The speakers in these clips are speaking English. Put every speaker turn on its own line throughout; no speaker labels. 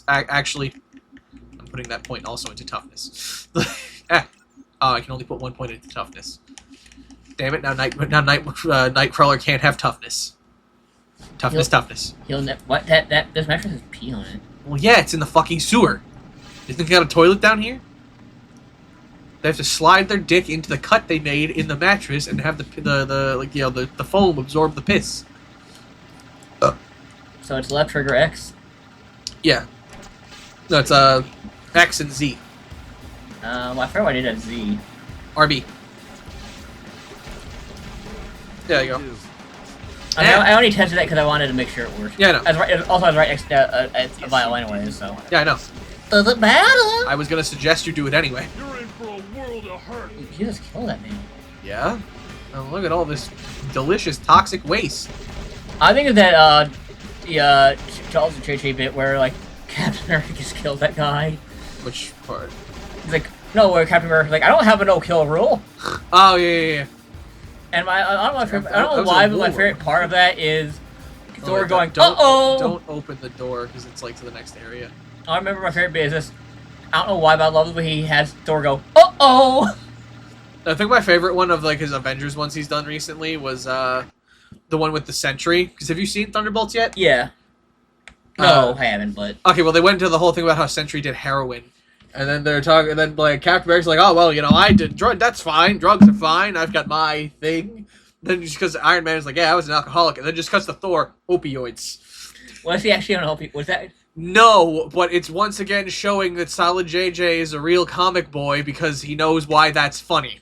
toughness. Actually, I'm putting that point also into toughness. Oh, I can only put 1 point into toughness. Damn it! Now Nightcrawler can't have toughness. Toughness.
What? That this mattress has pee on it.
Well, yeah, it's in the fucking sewer. You think they got a toilet down here? They have to slide their dick into the cut they made in the mattress and have the foam absorb the piss.
So it's left trigger X.
Yeah. No, it's X and Z.
I forgot I did a Z.
RB. There you go.
I only tested that because I wanted to make sure it worked.
Yeah, I know.
Also, I was right next to a vial anyways, so.
Yeah, I know.
Doesn't matter.
I was gonna suggest you do it anyway.
You're in for a world of hurt.
You just killed that man.
Yeah? Oh, look at all this delicious toxic waste.
I think that, the, Charles and JJ bit where, like, Captain America just killed that guy.
Which part?
He's like, no, where Captain America's like, I don't have a no-kill rule.
Oh, yeah.
And I don't know why, but my favorite part of that is Thor going,
uh-oh! Don't open the door, because it's, like, to the next area.
I remember my favorite bit is this, I don't know why, but I love the way he has Thor go, uh-oh!
I think my favorite one of, like, his Avengers ones he's done recently was, the one with the Sentry. Because have you seen Thunderbolts yet?
Yeah. No, I haven't, but...
Okay, well, they went into the whole thing about how Sentry did heroin. And then they're talking, and then, like, Captain America's like, oh, well, you know, I did that's fine, drugs are fine, I've got my thing. Then just because Iron Man is like, yeah, I was an alcoholic, and then just cuts to Thor, opioids.
Was he actually on opioids? Was that...
No, but it's once again showing that Solid JJ is a real comic boy because he knows why that's funny.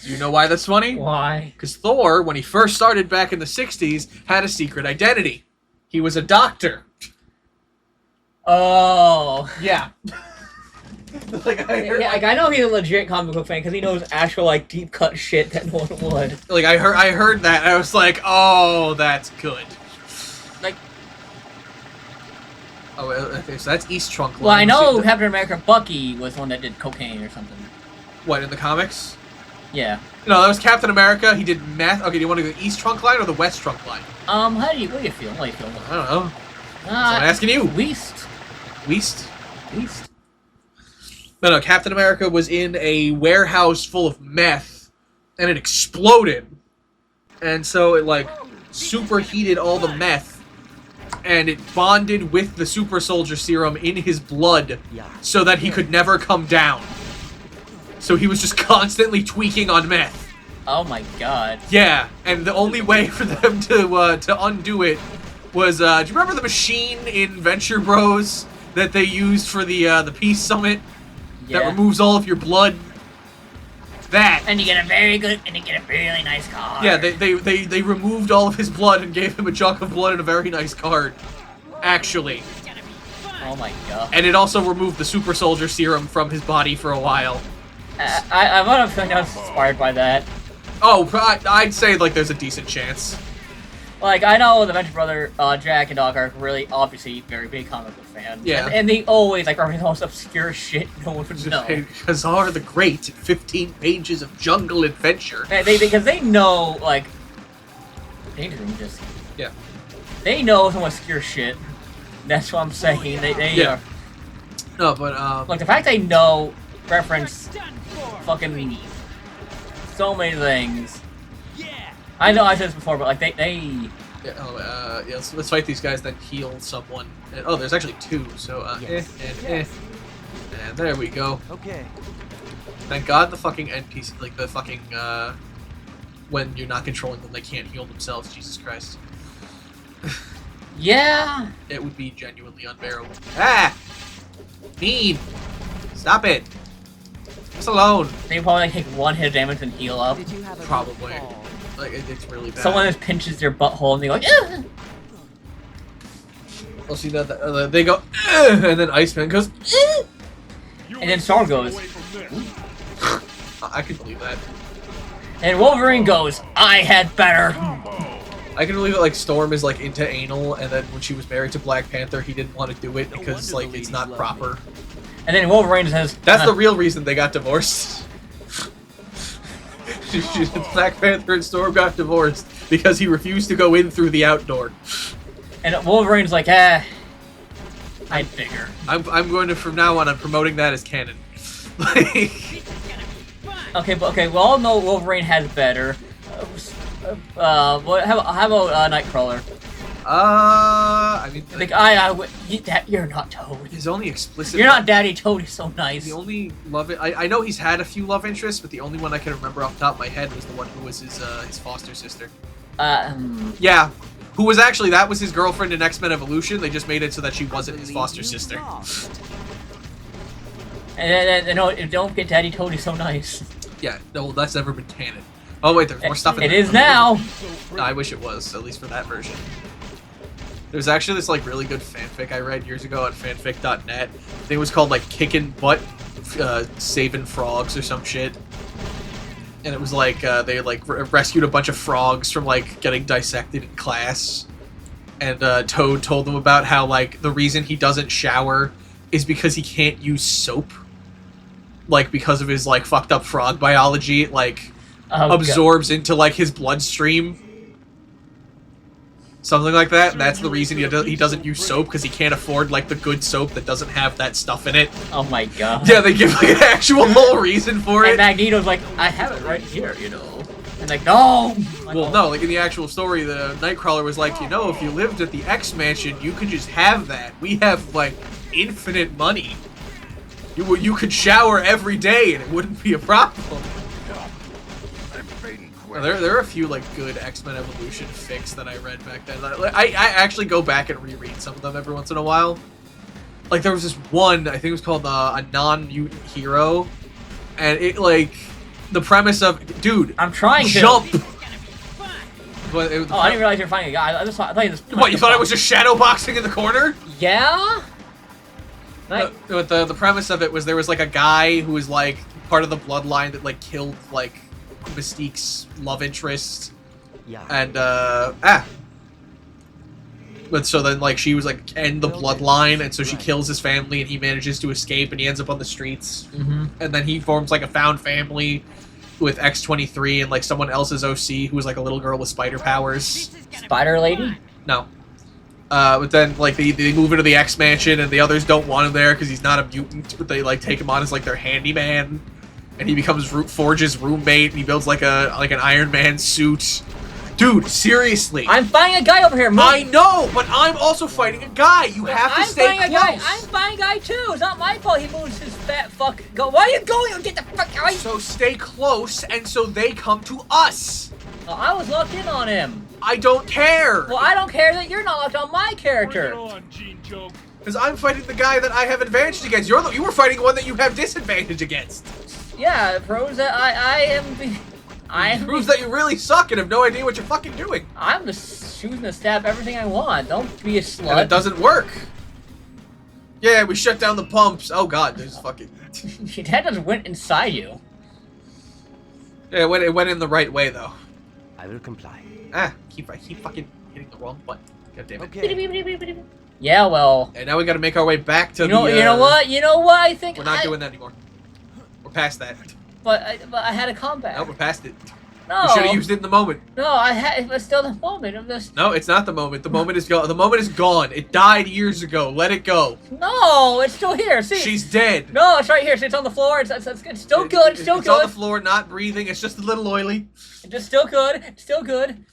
Do you know why that's funny?
Why?
Because Thor, when he first started back in the 60s, had a secret identity. He was a doctor.
Oh.
Yeah.
I know he's a legit comic book fan because he knows actual, like, deep cut shit that no one would.
Like, I heard that, and I was like, oh, that's good.
Like...
Oh, okay, so that's East Trunk Line.
Well, I know Captain America Bucky was one that did cocaine or something.
What, in the comics?
Yeah.
No, that was Captain America. He did meth. Okay, do you want to go the East Trunk Line or the West Trunk Line?
What do you feel?
I don't know. So I'm asking you.
West.
No, Captain America was in a warehouse full of meth, and it exploded. And so it, like, superheated all the meth, and it bonded with the super soldier serum in his blood so that he could never come down. So he was just constantly tweaking on meth.
Oh my god.
Yeah, and the only way for them to undo it was, do you remember the machine in Venture Bros that they used for the Peace Summit?
Yeah.
That removes all of your blood? That.
And you get a really nice card.
Yeah, they removed all of his blood and gave him a chunk of blood and a very nice card. Actually.
Oh my god.
And it also removed the super soldier serum from his body for a while.
I might have feeling I was inspired by that.
Oh, I'd say, like, there's a decent chance.
Like, I know the Venture Brother, Jack and Doc are really, obviously, very big comic book fans.
Yeah.
And they always, like, represent the most obscure shit no one would know.
Khazar the Great, 15 pages of jungle adventure.
Because they know, like... Danger Room just...
Yeah.
They know some obscure shit. That's what I'm saying.
Yeah. No, but,
Like, the fact they know, reference, fucking... so many things. I know I said this before, but like they
Yeah, let's fight these guys, then heal someone. And, oh, there's actually two, so and there we go.
Okay.
Thank God the fucking NPC, like the fucking when you're not controlling them, they can't heal themselves. Jesus Christ.
Yeah.
It would be genuinely unbearable. Ah, mean. Stop it. Just alone.
They probably like, take one hit of damage and heal up.
Probably. Like it's really bad.
Someone just pinches their butthole and they're like, Ugh!
Well, see that they go, Ugh! And then Iceman goes, Ugh!
And then Storm goes.
I can believe that.
And Wolverine goes, I had better.
I can believe that like Storm is like into anal, and then when she was married to Black Panther, he didn't want to do it because like it's not proper.
And then Wolverine says,
that's the real reason they got divorced. Black Panther and Storm got divorced because he refused to go in through the outdoor.
And Wolverine's like, I'd figure.
I'm going to, from now on, I'm promoting that as canon. Like,
Okay, but we all know Wolverine has better. How about Nightcrawler?
I mean,
You're not Toad.
his only explicit.
You're not Daddy Toad. He's so nice.
The only love I know he's had a few love interests, but the only one I can remember off the top of my head was the one who was his foster sister. Yeah, who was actually that was his girlfriend in X-Men Evolution. They just made it so that she wasn't his foster sister.
And don't get Daddy Toad. He's so nice.
Yeah, no, that's never been canon. Oh wait, there's more stuff in
it.
there.
It is now.
No, I wish it was, at least for that version. There's actually this like really good fanfic I read years ago on fanfic.net. I think it was called like Kickin Butt Savin Frogs or some shit. And it was like they like rescued a bunch of frogs from like getting dissected in class. And Toad told them about how like the reason he doesn't shower is because he can't use soap. Like because of his like fucked up frog biology, it like absorbs into like his bloodstream. Something like that, and that's the reason he doesn't use soap, because he can't afford like the good soap that doesn't have that stuff in it.
Oh my god.
Yeah, they give like an actual whole reason for it.
And Magneto's like, I have it right here, you know. And like, no!
Well, no, like in the actual story, the Nightcrawler was like, you know, if you lived at the X Mansion, you could just have that. We have like infinite money. You could shower every day and it wouldn't be a problem. Well, there are a few like good X-Men Evolution fics that I read back then. I actually go back and reread some of them every once in a while. Like there was this one, I think it was called a non-mutant hero, and it like the premise of dude,
I'm trying to
jump. But
I didn't realize you were finding a guy. I thought you was
what, you thought I was just shadow boxing in the corner?
Yeah.
The premise of it was there was like a guy who was like part of the bloodline that like killed like Mystique's love interest. Yeah. And but so then like she was like end the bloodline, and so she kills his family and he manages to escape and he ends up on the streets. And then he forms like a found family with X-23 and like someone else's OC who was like a little girl with spider powers.
Spider Lady?
No. But then, like, they move into the X-Mansion, and the others don't want him there because he's not a mutant, but they, like, take him on as, like, their handyman, and he becomes Forge's roommate, and he builds, like, an Iron Man suit. Dude, seriously.
I'm fighting a guy over here, move.
I know, but I'm also fighting a guy. You have to stay close.
I'm fighting a guy, too. It's not my fault he moves his fat fuck. Why are you going? Get the fuck out.
So stay close, and so they come to us.
I was locked in on him.
I don't care.
Well, I don't care that you're not locked on my character.
Bring it on, Gene Joke.
Because I'm fighting the guy that I have advantage against. You were fighting one that you have disadvantage against.
Yeah, it proves that it
proves that you really suck and have no idea what you're fucking doing.
I'm just choosing to stab everything I want. Don't be a slut.
And it doesn't work. Yeah, we shut down the pumps. Oh god, there's fucking...
That just went inside you.
Yeah, it went in the right way, though.
I will comply.
I keep fucking hitting the wrong button. God damn it.
Okay.
Yeah, well.
And now we gotta make our way back to
you know what? You know what? I think
we're not doing that anymore. We're past that.
But I had a comeback.
No, we're past it.
No.
We should have used it in the moment.
No, I had. It was still the moment of this.
No, it's not the moment. The moment is gone. The moment is gone. It died years ago. Let it go.
No, it's still here. See.
She's dead.
No, it's right here. See, it's on the floor. It's still good. It's still good.
It's on the floor, not breathing. It's just a little oily.
It's just still good. It's still good.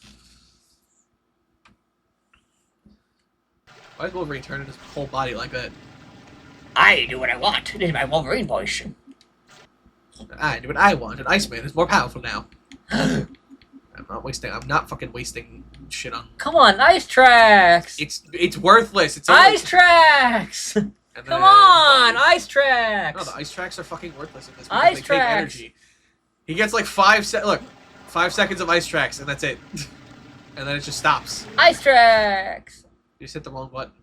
Why is Wolverine turning his whole body like that?
I do what I want. This is my Wolverine voice.
I do what I want, and Iceman is more powerful now. I'm not fucking wasting shit on...
Come on, Ice Tracks!
It's worthless. It's
Ice Tracks! Come on, Ice Tracks!
No, the Ice Tracks are fucking worthless in this.
Ice
they
Tracks!
take energy. He gets like 5 seconds of Ice Tracks, and that's it. And then it just stops.
Ice Tracks!
You just hit the wrong button.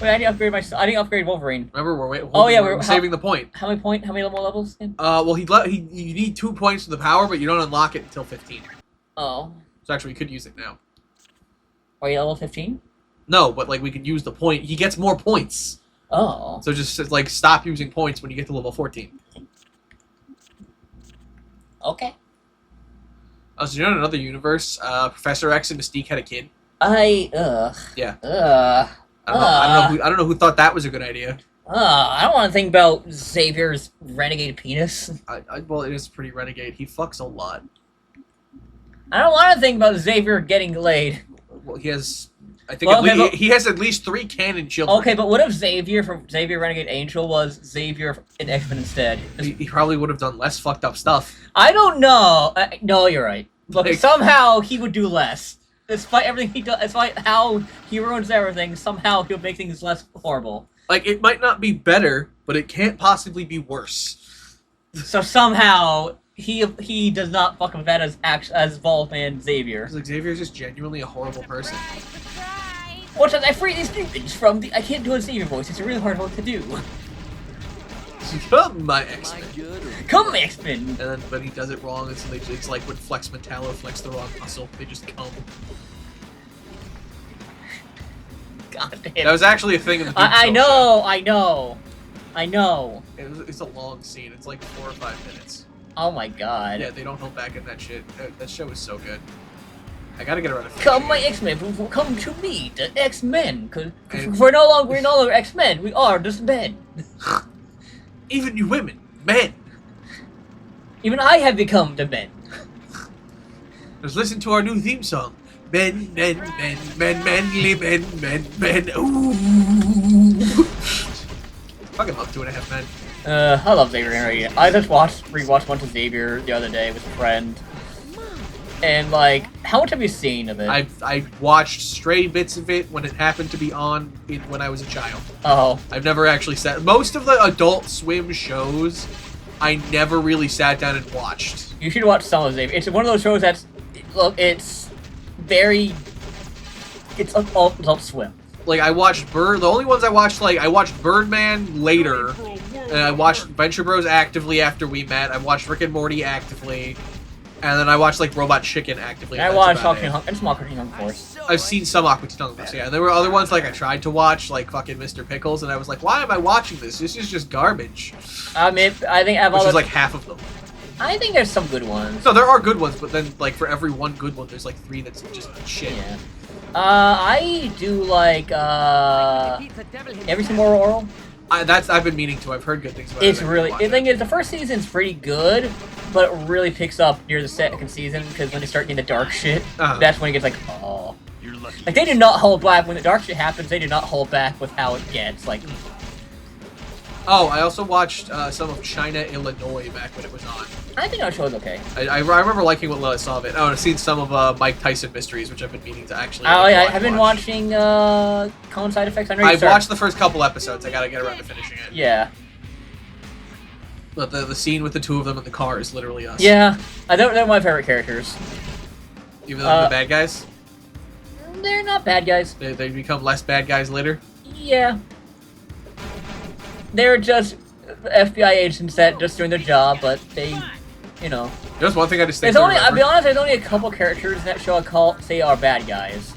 Wait, I need to upgrade I need to upgrade Wolverine.
Remember, we're saving the point.
How many more levels? Again?
Well, you need 2 points for the power, but you don't unlock it until 15.
Oh.
So actually, we could use it now.
Are you level 15?
No, but like we could use the point. He gets more points.
Oh.
So just like stop using points when you get to level 14.
Okay.
Oh, so you know in another universe, Professor X and Mystique had a kid?
Yeah.
I don't know who thought that was a good idea.
I don't want to think about Xavier's renegade penis.
Well, it is pretty renegade. He fucks a lot.
I don't want to think about Xavier getting laid.
Well, he has. I think he has at least 3 canon children.
Okay, but what if Xavier from Xavier Renegade Angel was Xavier in X-Men instead?
He probably would have done less fucked up stuff.
I don't know. No, you're right. Look,
Like-
somehow he would do less. Despite everything he does, despite how he ruins everything, somehow he'll make things less horrible.
Like, it might not be better, but it can't possibly be worse.
So somehow he does not fuck with that as Voltman Xavier.
Like, Xavier's just genuinely a horrible person.
What does I free these demons from the? I can't do a Xavier voice. It's a really hard one to do.
Come, my X-Men.
Come, X-Men.
And then, but he does it wrong, and so it's like when Flex Metallo flex the wrong muscle. They just come.
God damn.
That was actually a thing in the
I
Doomsday
know.
show. It's a long scene. It's like 4 or 5 minutes.
Oh my god.
Yeah, they don't hold back in that shit. That show is so good. I gotta get around to
Come, my X-Men, come to me, the X-Men. Cause we're no longer X-Men. We are just men.
Even you women, men.
Even I have become the men.
Let's listen to our new theme song. Men, men, men, men, manly men, men, men. Ooh. Fucking love 2.5 Men.
I love Xavier Henry. I just rewatched Bunch of Xavier the other day with a friend. And like, how much have you seen of it?
I watched stray bits of it when it happened to be on when I was a child.
Oh.
I've never actually sat. Most of the Adult Swim shows, I never really sat down and watched.
You should watch some of Xavier. It's one of those shows that's, look, it's Adult Swim.
Like, I watched the only ones I watched, like, I watched Birdman later, and I watched Venture Bros actively after we met. I watched Rick and Morty actively, and then I watched, like, Robot Chicken actively.
I watched and Small Cartoon Hunk Force.
I've seen some Aqua Teen Hunger Force, yeah. There were other ones, like, I tried to watch, like, fucking Mr. Pickles, and I was like, why am I watching this? This is just garbage.
I mean, I think
Which is, like, half of them.
I think there's some good ones.
No, there are good ones, but then, like, for every one good one, there's, like, 3 that's just shit.
Yeah. I do like, Every Tomorrow Oral.
I've been meaning to. I've heard good things about it.
It's really, the thing is, the first season's pretty good, but it really picks up near the second season, because when they start getting the dark shit, that's when it gets like, oh. Like, they do not hold back. When the dark shit happens, they do not hold back with how it gets. Like,
oh, I also watched some of China, Illinois back when it was on.
I think that show is okay.
I remember liking what I saw of it. Oh, and I've seen some of Mike Tyson Mysteries, which I've been meaning to actually.
Oh, yeah, I've been watching Common Side Effects.
I've watched the first couple episodes. I gotta get around to finishing it.
Yeah.
But the scene with the 2 of them in the car is literally us.
Yeah, they're my favorite characters.
Even though they're the bad guys?
They're not bad guys.
They become less bad guys later?
Yeah. They're just FBI agents that just doing their job, but they, you know.
There's one thing I distinctly
I'll
remember.
be honest, there's only a couple characters in that show I say are bad guys.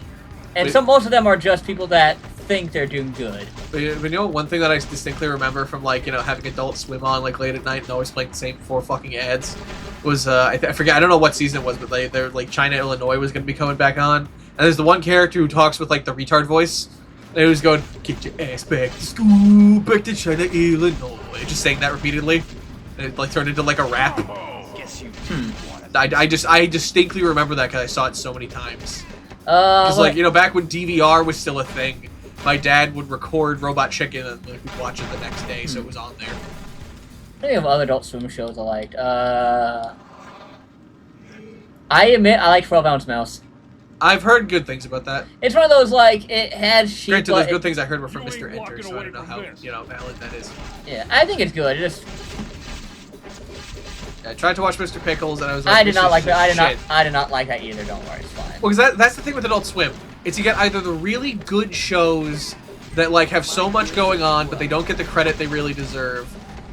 And most of them are just people that think they're doing good.
But you know, one thing that I distinctly remember from, like, you know, having Adult Swim on, like, late at night and always playing the same 4 fucking ads was, I forget, I don't know what season it was, but they're like, China, Illinois was going to be coming back on. And there's the one character who talks with, like, the retard voice. And he was going, get your ass back to school, back to China, Illinois. Just saying that repeatedly. And it, like, turned into, like, a rap. I distinctly remember that because I saw it so many times. Because, like, you know, back when DVR was still a thing, my dad would record Robot Chicken and like, we'd watch it the next day, so it was on there.
I think of other Adult Swim shows I liked. I admit I like 12-Ounce Mouse.
I've heard good things about that.
It's one of those, like, it has sheep.
Granted, those good things I heard were from Mr. Enter, so I don't know how, you know, valid that is.
Yeah, I think it's good. It just...
I tried to watch Mr. Pickles, and I was like,
I did not like that.
Shit.
I did not like that either. Don't worry, it's fine.
Well, because that's the thing with Adult Swim. It's you get either the really good shows that, like, have so much going on, but they don't get the credit they really deserve,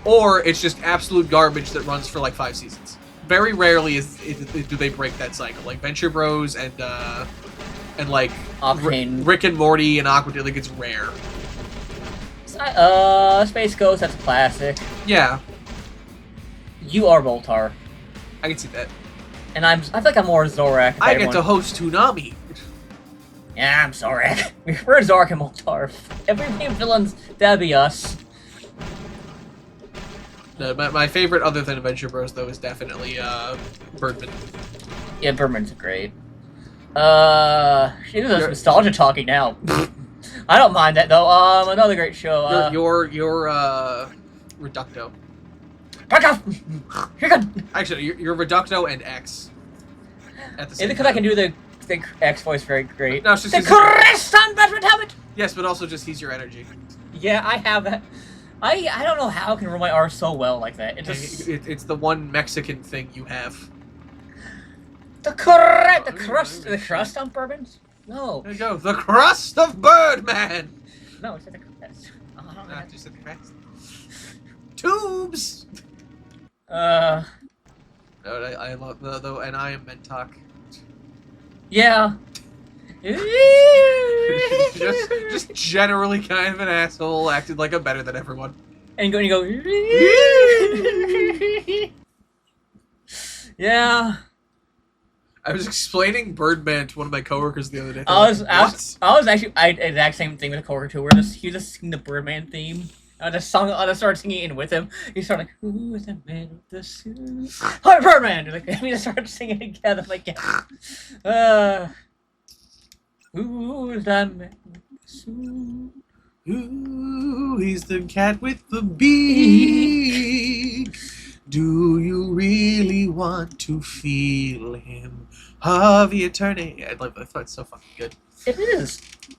or it's just absolute garbage that runs for, like, 5 seasons. Very rarely do they break that cycle. Like, Venture Bros and like, Rick and Morty and Aqua Teen, like, it's rare.
Space Ghost, that's a classic.
Yeah.
You are Voltar.
I can see that.
And I feel like I'm more Zorak.
I get to host Toonami.
Yeah, I'm sorry. We're Zark and Moltar. If we became villains, that'd be us.
My favorite, other than Adventure Bros, though, is definitely Birdman.
Yeah, Birdman's great. This is nostalgia talking now. I don't mind that though. Another great show.
Your Reducto.
Back off! You're good.
Actually, you're Reducto and X. At the same
Because I can do the X voice very great.
No, it's just
the crest on Batman helmet.
Yes, but also just he's your energy.
Yeah, I have that. I don't know how I can roll my R so well like that.
It's the one Mexican thing you have.
The crust on bourbons? No.
There you go. The crust of Birdman.
No, it's the crest.
Just the crest. Tubes.
No,
I love though, and I am Mentok.
Yeah.
just generally kind of an asshole, acted like I'm better than everyone.
And you go. Yeah.
I was explaining Birdman to one of my coworkers the other day.
I was actually exact same thing with a coworker too. He was just singing the Birdman theme. I just started singing it in with him. He started like, "Who is the man with the suit?" Hi, Birdman. Like, we just started singing it together. Like, yeah. Who is that man with the suit?
Ooh, he's the cat with the beak. Do you really want to feel him? Of the eternity. I love that. It's so fucking good.
It is.